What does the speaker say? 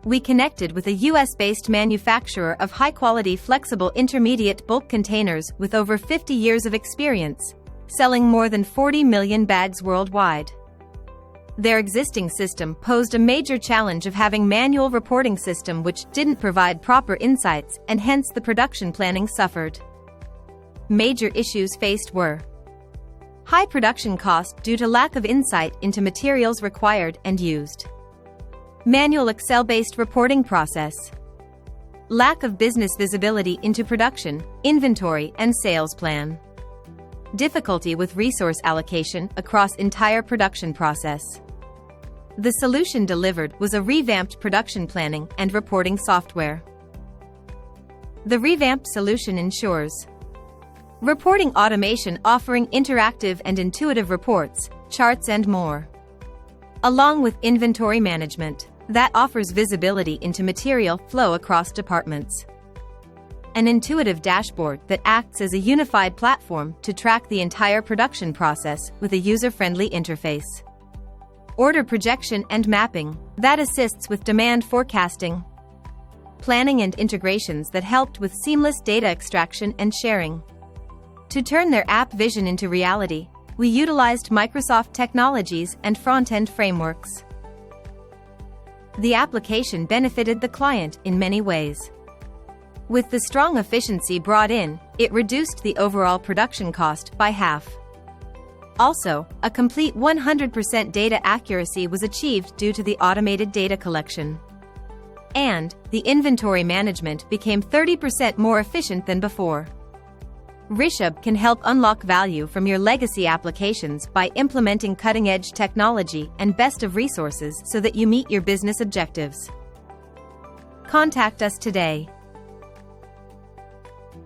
We connected with a US-based manufacturer of high-quality flexible intermediate bulk containers with over 50 years of experience, selling more than 40 million bags worldwide. Their existing system posed a major challenge of having manual reporting system which didn't provide proper insights, and hence the production planning suffered. Major issues faced were high production cost due to lack of insight into materials required and used, manual Excel-based reporting process, lack of business visibility into production, inventory, and sales plan, difficulty with resource allocation across entire production process. The solution delivered was a revamped production planning and reporting software. The revamped solution ensures reporting automation offering interactive and intuitive reports, charts and more, along with inventory management that offers visibility into material flow across departments. An intuitive dashboard that acts as a unified platform to track the entire production process with a user-friendly interface. Order projection and mapping that assists with demand forecasting. Planning and integrations that helped with seamless data extraction and sharing. To turn their app vision into reality, we utilized Microsoft technologies and front-end frameworks. The application benefited the client in many ways. With the strong efficiency brought in, it reduced the overall production cost by half. Also, a complete 100% data accuracy was achieved due to the automated data collection. And the inventory management became 30% more efficient than before. Rishabh can help unlock value from your legacy applications by implementing cutting-edge technology and best of resources so that you meet your business objectives. Contact us today.